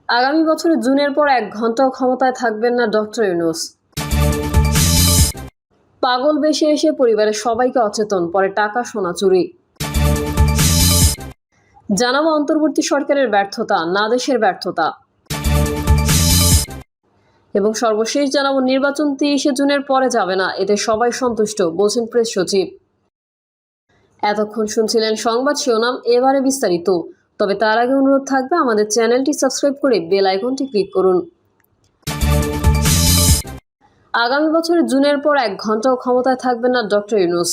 আগামী বছরের জুনের পর 1 ঘন্টাও ক্ষমতায় থাকবেন না ডক্টর ইউনূস। পাগল বেশে এসে পরিবারের সবাইকে অচেতন, পরে টাকা সোনা চুরি। জানাবো অন্তর্বর্তী সরকারের ব্যর্থতা না দেশের ব্যর্থতা। এবং সর্বশেষ জানাবো নির্বাচন 30 জুনের পরে যাবে না, এতে সবাই সন্তুষ্ট বলছেন প্রেস সচিব। এতক্ষণ শুনছিলেন সংবাদ শিরোনাম, এবারে বিস্তারিত। তবে তার আগে অনুরোধ থাকবে আমাদের চ্যানেলটি সাবস্ক্রাইব করে বেল আইকনটি ক্লিক করুন। আগামী বছরের জুনের পর 1 ঘন্টাও ক্ষমতায় থাকবেন না ডক্টর ইউনূস।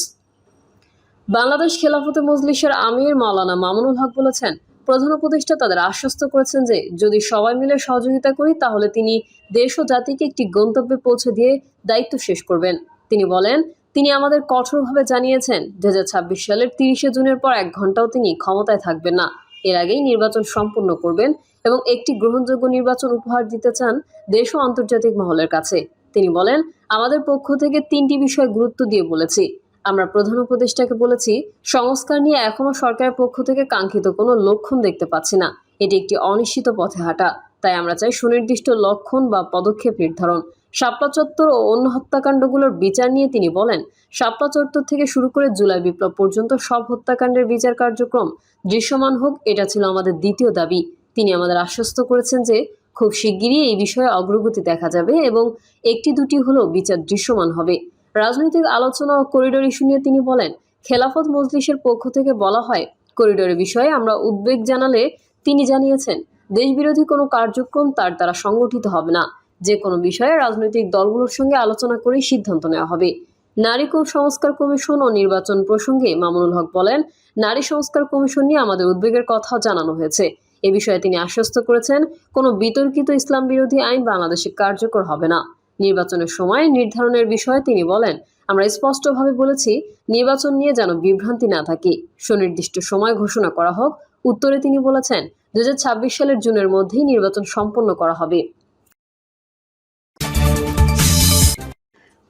বাংলাদেশ খেলাফতে মজলিসের আমির মাওলানা মামুনুল হক বলেছেন, প্রধান উপদেষ্টা তাদের আশ্বস্ত করেছেন যে যদি সবাই মিলে সহযোগিতা করি তাহলে তিনি দেশ ও জাতিকে একটি গন্তব্যে পৌঁছে দিয়ে দায়িত্ব শেষ করবেন। তিনি বলেন, তিনি আমাদের কঠোরভাবে জানিয়েছেন 2026 সালের 30 জুনের পর 1 ঘন্টাও তিনি ক্ষমতায় থাকবেন না। এর আগেই নির্বাচন সম্পন্ন করবেন এবং একটি গ্রহণযোগ্য নির্বাচন উপহার দিতে চান দেশ ও আন্তর্জাতিক মহলের কাছে। তিনি বলেন, আমাদের পক্ষ থেকে 3টি বিষয় গুরুত্ব দিয়ে বলেছি। আমরা প্রধান উপদেষ্টাকে বলেছি, সংস্কার নিয়ে এখনো সরকারের পক্ষ থেকে কাঙ্ক্ষিত কোনো লক্ষণ দেখতে পাচ্ছি না। এটি একটি অনিশ্চিত পথে হাঁটা, তাই আমরা চাই সুনির্দিষ্ট লক্ষণ বা পদক্ষেপ নির্ধারণ। শাপলা চত্বর ও অন্য হত্যাকাণ্ডগুলোর বিচার নিয়ে তিনি বলেন, শাপলা চত্বর থেকে শুরু করে জুলাই বিপ্লব পর্যন্ত সব হত্যাকাণ্ডের বিচার কার্যক্রম দৃশ্যমান হোক, এটা ছিল আমাদের দ্বিতীয় দাবি। তিনি আমাদের আশ্বস্ত করেছেন যে খুব শিগগিরই এই বিষয়ে অগ্রগতি দেখা যাবে এবং একটি দুটি হলেও বিচার দৃশ্যমান হবে। রাজনৈতিক আলোচনা ও করিডোর ইস্যু নিয়ে তিনি বলেন, খেলাফত মজলিসের পক্ষ থেকে বলা হয়, করিডোরের বিষয়ে আমরা উদ্বেগ জানালে তিনি জানিয়েছেন, দেশবিরোধী কোনো কার্যক্রম তার দ্বারা সংগঠিত হবে না। যে কোনো বিষয়ে রাজনৈতিক দলগুলোর সঙ্গে আলোচনা করেই সিদ্ধান্ত নেওয়া হবে। নারী সংস্কার কমিশন ও নির্বাচন প্রসঙ্গে মামুনুল হক বলেন, নারী সংস্কার কমিশন নিয়ে আমাদের উদ্বেগের কথাও জানানো হয়েছে। এ বিষয়ে তিনি আশ্বস্ত করেছেন, কোনো বিতর্কিত ইসলাম বিরোধী আইন বাংলাদেশে কার্যকর হবে না। নির্বাচনের সময় নির্ধারণের বিষয়ে তিনি বলেন, আমরা স্পষ্টভাবে বলেছি, নির্বাচন নিয়ে যেন বিভ্রান্তি না থাকে, সুনির্দিষ্ট সময় ঘোষণা করা হোক। উত্তরে তিনি বলেছেন, 2026 সালের জুনের মধ্যেই নির্বাচন সম্পন্ন করা হবে।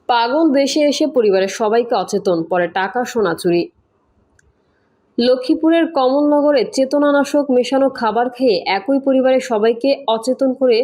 পাগল বেশে এসে পরিবারের সবাইকে অচেতন, পরে টাকা সোনা চুরি। লক্ষ্মীপুরের কমলনগরে চেতনানাশক মেশানো খাবার খেয়ে একই পরিবারের সবাইকে অচেতন করে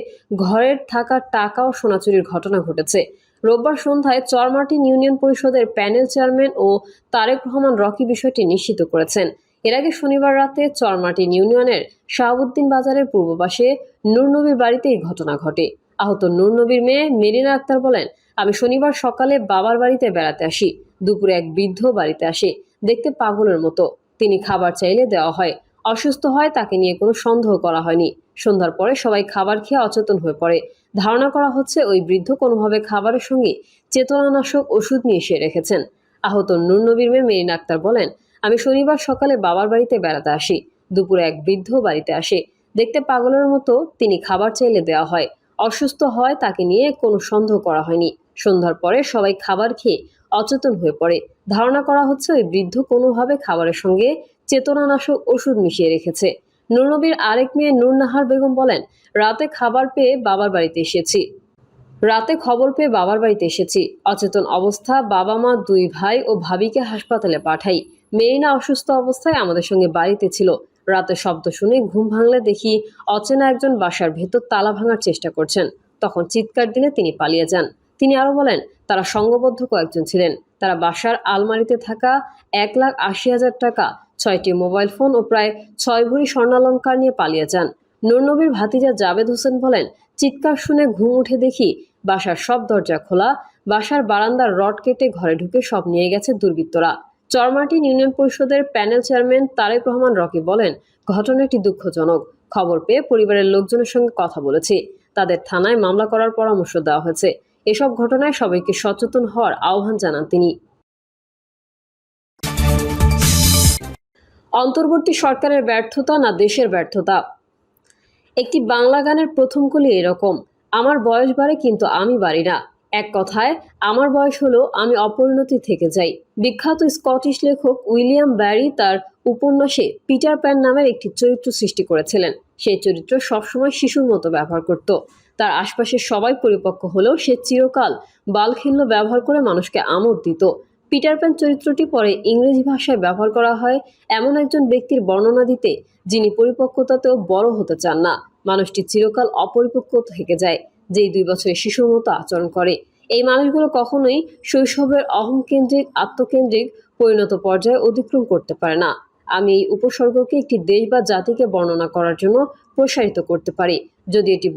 ঘরের থাকা টাকা ও সোনা চুরির ঘটনা ঘটেছে। রোববার সন্ধ্যায় চরমার্টিন ইউনিয়ন পরিষদের প্যানেল চেয়ারম্যান ও তারেক রহমান রকি বিষয়টি নিশ্চিত করেছেন। এর আগে শনিবার রাতে চরমার্টিন ইউনিয়নের শাহাবুদ্দিন বাজারের পূর্ব পাশে নূরনবীর বাড়িতে এই ঘটনা ঘটে। আহত নূরনবীর মেয়ে মেরিনা আক্তার বলেন, আমি শনিবার সকালে বাবার বাড়িতে বেড়াতে আসি। দুপুরে এক বৃদ্ধ বাড়িতে আসে, দেখতে পাগলের মতো। তিনি খাবার চাইলে দেওয়া হয়। অসুস্থ হয়, তাকে নিয়ে কোনো সন্দেহ করা হয়নি। সন্ধ্যার পরে সবাই খাবার খেয়ে অচেতন হয়ে পড়ে। ধারণা করা হচ্ছে ওই বৃদ্ধ কোনোভাবে খাবারের সঙ্গে চেতনানাশক ওষুধ মিশিয়ে রেখেছেন। আহত নূরনবীর মেয়ে মেরিনা আক্তার বলেন, আমি শনিবার সকালে বাবার বাড়িতে বেড়াতে আসি। দুপুরে এক বৃদ্ধ বাড়িতে আসে, দেখতে পাগলের মতো। তিনি খাবার চাইলে দেওয়া হয়। অসুস্থ হয়, তাকে নিয়ে কোনো সন্দেহ করা হয়নি। সন্ধ্যার পরে সবাই খাবার খেয়ে অচেতন হয়ে পড়ে। ধারণা করা হচ্ছে ওই বৃদ্ধ কোনোভাবে খাবারের সঙ্গে চেতনানাশক ওষুধ মিশিয়ে রেখেছে। নূরনবীর আরেক মেয়ে নূরনাহার বেগম বলেন, রাতে খবর পেয়ে বাবার বাড়িতে এসেছি। অচেতন অবস্থা বাবা মা, 2 ভাই ও ভাবিকে হাসপাতালে পাঠাই। মেরিনা অসুস্থ অবস্থায় আমাদের সঙ্গে বাড়িতে ছিল। রাতে শব্দ শুনে ঘুম ভাঙলে দেখি অচেনা একজন বাসার ভেতর তালা ভাঙার চেষ্টা করছেন। তখন চিৎকার দিলে তিনি পালিয়ে যান। তিনি আরো বলেন, তারা সংঘবদ্ধ কয়েকজন ছিলেন। তারা বাসার আলমারিতে থাকা 1,80,000 টাকা, 6টি মোবাইল ফোন ও প্রায় 6 ভরি স্বর্ণালংকার নিয়ে পালিয়ে যান। নূরনবীর ভাতিজা জাবেদ হোসেন বলেন, চিৎকার শুনে ঘুম উঠে দেখি বাসার সব দরজা খোলা। বাসার বারান্দার রড কেটে ঘরে ঢুকে সব নিয়ে গেছে দুর্বৃত্তরা। চরমার্টিন ইউনিয়ন পরিষদের প্যানেল চেয়ারম্যান তারেক রহমান রকি বলেন, ঘটনাটি দুঃখজনক। খবর পেয়ে পরিবারের লোকজনের সঙ্গে কথা বলেছি। তাদের থানায় মামলা করার পরামর্শ দেওয়া হয়েছে। এসব ঘটনায় সবাইকে সচেতন হওয়ার আহ্বান জানান তিনি। অন্তর্বর্তী সরকারের ব্যর্থতা না দেশের ব্যর্থতা। একটি বাংলা গানের প্রথম কলি এরকম, আমার বয়স বাড়ে কিন্তু আমি বাড়ি না। এক কথায় আমার বয়স হলো আমি অপরিণতি থেকে যাই। বিখ্যাত স্কটিশ লেখক উইলিয়াম ব্যারি তার উপন্যাসে পিটার প্যান নামের একটি চরিত্র সৃষ্টি করেছিলেন। সেই চরিত্র সবসময় শিশুর মতো ব্যবহার করত। তার আশপাশের সবাই পরিপক্ক হলেও সে চিরকাল বালখিল্য ব্যবহার করে মানুষকে আমোদ দিত। পিটার প্যান চরিত্রটি পরে ইংরেজি ভাষায় ব্যবহার করা হয় এমন একজন ব্যক্তির বর্ণনা দিতে যিনি পরিপক্কতাতেও বড় হতে চান না। মানুষটি চিরকাল অপরিপক্ক থেকে যায়, যেই 2 বছরের শিশুর মতো আচরণ করে। এই মানুষগুলো কখনোই শৈশবের অহংকেন্দ্রিক আত্মকেন্দ্রিক পরিণত পর্যায়ে অতিক্রম করতে পারে না। আমি এই উপসর্গকে একটি দেশ বা জাতিকে বর্ণনা করার জন্য প্রসারিত করতে পারি, যদি এটি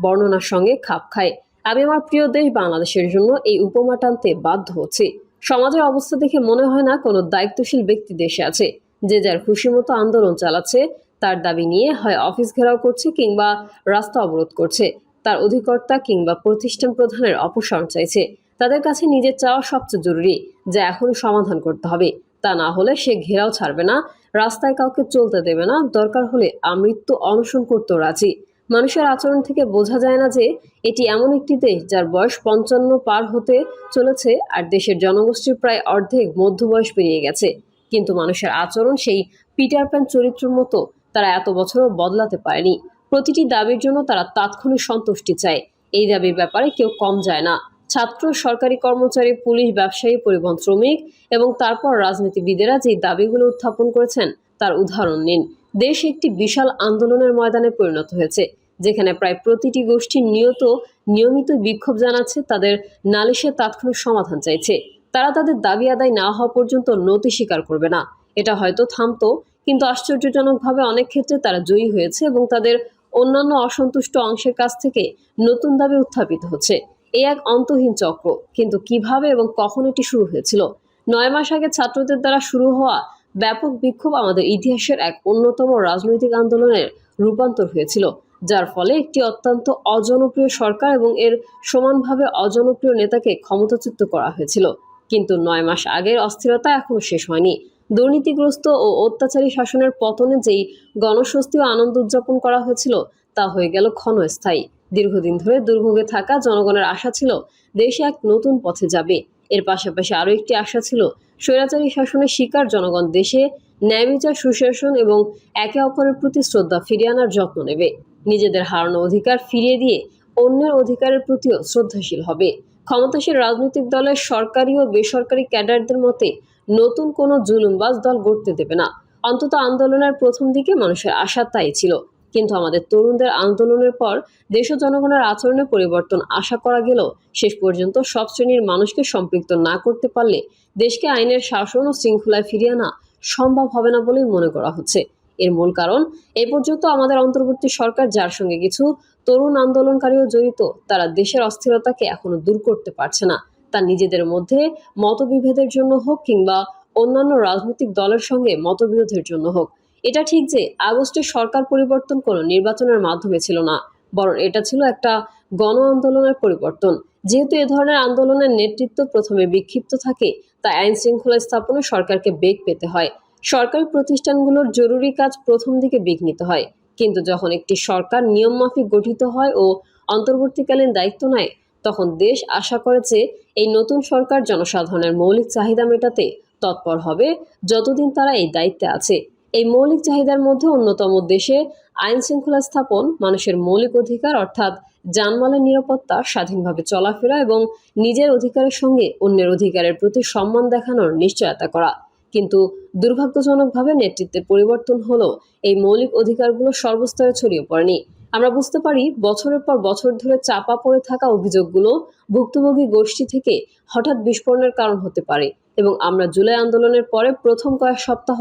বর্ণনার সঙ্গে খাপ খায়। আমি আমার প্রিয় দেশ বাংলাদেশের জন্য এই উপমা টানতে বাধ্য হচ্ছি। সমাজের অবস্থা দেখে মনে হয় না কোনো দায়িত্বশীল ব্যক্তি দেশে আছে। যে যার খুশি মতো আন্দোলন চালাচ্ছে, তার দাবি নিয়ে হয় অফিস ঘেরাও করছে কিংবা রাস্তা অবরোধ করছে, তার অধিকর্তা কিংবা প্রতিষ্ঠান প্রধানের অপসারণ চাইছে। তাদের কাছে নিজের চাওয়া সবচেয়ে জরুরি, যা এখনই সমাধান করতে হবে। তা না হলে সে ঘেরাও ছাড়বে না, রাস্তায় কাউকে চলতে দেবে না, দরকার হলে আমৃত্যু অনশন করতেও রাজি। মানুষের আচরণ থেকে বোঝা যায় না যে এটি এমন একটি দেশ যার বয়স 55 পার হতে চলেছে, আর দেশের জনগোষ্ঠীর প্রায় অর্ধেক মধ্যবয়স পেরিয়ে গেছে। কিন্তু মানুষের আচরণ সেই পিটার প্যান চরিত্রের মতো, তারা এত বছরও বদলাতে পারেনি। প্রতিটি দাবির জন্য তারা তাৎক্ষণিক সন্তুষ্টি চায়। এই দাবির ব্যাপারে কেউ কম যায় না। ছাত্র, সরকারি কর্মচারী, পুলিশ, ব্যবসায়ী, পরিবহন শ্রমিক এবং তারপর রাজনীতিবিদেরা যে দাবিগুলো উত্থাপন করেছেন তার উদাহরণ নিন। দেশ একটি বিশাল আন্দোলনের ময়দানে পরিণত হয়েছে, যেখানে প্রায় প্রতিটি গোষ্ঠী নিয়মিত বিক্ষোভ জানাচ্ছে, তাদের নালিশের তাৎক্ষণিক সমাধান চাইছে। তারা তাদের দাবি আদায় না হওয়া পর্যন্ত নতি স্বীকার করবে না। এটা হয়তো থামতো, কিন্তু আশ্চর্যজনকভাবে অনেক ক্ষেত্রে তারা জয়ী হয়েছে এবং তাদের অন্যান্য অসন্তুষ্ট অংশের কাছ থেকে নতুন দাবি উত্থাপিত হচ্ছে। এই এক অন্তহীন চক্র। কিন্তু কিভাবে এবং কখন এটি শুরু হয়েছিল? 9 মাস আগে ছাত্রদের দ্বারা শুরু হওয়া ব্যাপক বিক্ষোভ আমাদের ইতিহাসের এক অন্যতম রাজনৈতিক আন্দোলনের রূপান্তর হয়েছিল, যার ফলে একটি অত্যন্ত অজনপ্রিয় সরকার এবং এর সমানভাবে অজনপ্রিয় নেতাকে ক্ষমতাচ্যুত করা হয়েছিল। কিন্তু 9 মাস আগের অস্থিরতা এখনো শেষ হয়নি। দুর্নীতিগ্রস্ত ও অত্যাচারী শাসনের পতনে যেই গণস্বস্তি ও আনন্দ উদযাপন করা হয়েছিল, তা হয়ে গেল ক্ষণস্থায়ী। দীর্ঘদিন ধরে দুর্ভোগে থাকা জনগণের আশা ছিল দেশে এক নতুন পথে যাবে। এর পাশাপাশি আরও একটি আশা ছিল স্বৈরাচারী শাসনের শিকার জনগণ দেশে ন্যায় বিচার, সুশাসন এবং একে অপরের প্রতি শ্রদ্ধা ফিরিয়ে আনার যত্ন নেবে। নিজেদের হারানো অধিকার ফিরিয়ে দিয়ে অন্যের অধিকারের প্রতিও শ্রদ্ধাশীল হবে। ক্ষমতাসীন রাজনৈতিক দলের সরকারি ও বেসরকারি ক্যাডারদের মতে নতুন কোনো জুলুমবাজ দল গড়তে দেবে না। অন্তত আন্দোলনের প্রথম দিকে মানুষের আশা তাই ছিল। কিন্তু আমাদের তরুণদের আন্দোলনের পর দেশ ও জনগণের আচরণে পরিবর্তন আশা করা গেলেও শেষ পর্যন্ত সব শ্রেণীর মানুষকে সম্পৃক্ত না করতে পারলে দেশকে আইনের শাসন ও শৃঙ্খলায় ফিরিয়ে আনা সম্ভব হবে না বলেই মনে করা হচ্ছে। এর মূল কারণ, এ পর্যন্ত আমাদের অন্তর্বর্তী সরকার, যার সঙ্গে কিছু তরুণ আন্দোলনকারীও জড়িত, তারা দেশের অস্থিরতাকে এখনো দূর করতে পারছে না। তা নিজেদের মধ্যে মতবিভেদের জন্য হোক কিংবা অন্যান্য রাজনৈতিক দলের সঙ্গে মতবিরোধের জন্য হোক। এটা ঠিক যে আগস্টের সরকার পরিবর্তন কোনো নির্বাচনের মাধ্যমে ছিল না, বরং এটা ছিল একটা গণ আন্দোলনের পরিবর্তন। যেহেতু এ ধরনের আন্দোলনের নেতৃত্ব প্রথমে বিক্ষিপ্ত থাকে, তাই আইন শৃঙ্খলা স্থাপনে সরকারকে বেগ পেতে হয়। সরকারি প্রতিষ্ঠানগুলোর জরুরি কাজ প্রথম দিকে বিঘ্নিত হয়, কিন্তু যখন একটি সরকার নিয়মমাফিক গঠিত হয় ও অন্তর্বর্তীকালীন দায়িত্ব নেয়, তখন দেশ আশা করে যে এই নতুন সরকার জনসাধারণের মৌলিক চাহিদা মেটাতে তৎপর হবে যতদিন তারা এই দায়িত্বে আছে। এই মৌলিক চাহিদার মধ্যে অন্যতম দেশে আইন শৃঙ্খলা স্থাপন, মানুষের মৌলিক অধিকার অর্থাৎ জানমালের নিরাপত্তা, স্বাধীনভাবে চলাফেরা এবং নিজের অধিকারের সঙ্গে অন্যের অধিকারের প্রতি সম্মান দেখানোর নিশ্চয়তা করা। কিন্তু দুর্ভাগ্যজনকভাবে নেতৃত্বের পরিবর্তন হলেও এই মৌলিক অধিকারগুলো সর্বস্তরে ছড়িয়ে পড়েনি। আমরা বুঝতে পারি বছরের পর বছর ধরে চাপা পড়ে থাকা অভিযোগগুলো ভুক্তভোগী গোষ্ঠী থেকে হঠাৎ বিস্ফোরণের কারণ হতে পারে, এবং আমরা জুলাই আন্দোলনের পরে প্রথম কয়েক সপ্তাহ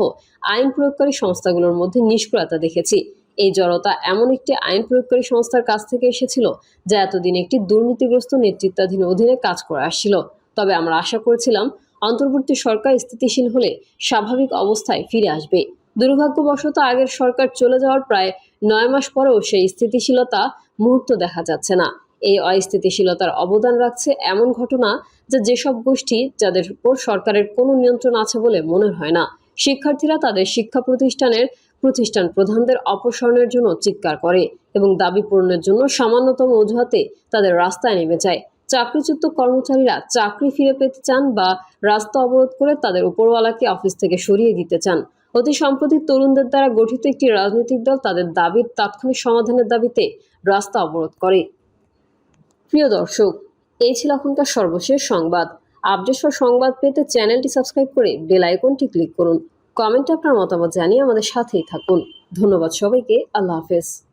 আইন প্রয়োগকারী সংস্থাগুলোর মধ্যে নিষ্ক্রিয়তা দেখেছি। এই জড়তা এমন একটি আইন প্রয়োগকারী সংস্থার কাছ থেকে এসেছিল যা এতদিন একটি দুর্নীতিগ্রস্ত নেতৃত্বাধীন অধীনে কাজ করে আসছিল। তবে আমরা আশা করেছিলাম অন্তর্বর্তী সরকার স্থিতিশীল হলে স্বাভাবিক অবস্থায় ফিরে আসবে। দুর্ভাগ্যবশত আগের সরকার চলে যাওয়ার প্রায় 9 মাস পরেও সেই স্থিতিশীলতা মুহূর্ত দেখা যাচ্ছে না। এই অস্থিতিশীলতার অবদান রাখছে এমন ঘটনা যা যেসব গোষ্ঠী যাদের উপর সরকারের কোনো নিয়ন্ত্রণ আছে বলে মনে হয় না। শিক্ষার্থীরা তাদের শিক্ষা প্রতিষ্ঠান প্রধানদের অপসারণের জন্য চিৎকার করে এবং দাবি পূরণের জন্য সামান্যতম অজুহাতে তাদের রাস্তায় নেমে যায়। চাকরিচ্যুত কর্মচারীরা চাকরি ফিরে পেতে চান বা রাস্তা অবরোধ করে তাদের উপরওয়ালাকে অফিস থেকে সরিয়ে দিতে চান। অতি সম্প্রতি তরুণদের দ্বারা গঠিত একটি রাজনৈতিক দল তাদের দাবির তাৎক্ষণিক সমাধানের দাবিতে রাস্তা অবরোধ করে। প্রিয় দর্শক, এই ছিল এখনকার সর্বশেষ সংবাদ। আপডেট ও সংবাদ পেতে চ্যানেলটি সাবস্ক্রাইব করে বেল আইকনটি ক্লিক করুন। কমেন্টে আপনার মতামত জানিয়ে আমাদের সাথেই থাকুন। ধন্যবাদ সবাইকে। আল্লাহ হাফেজ।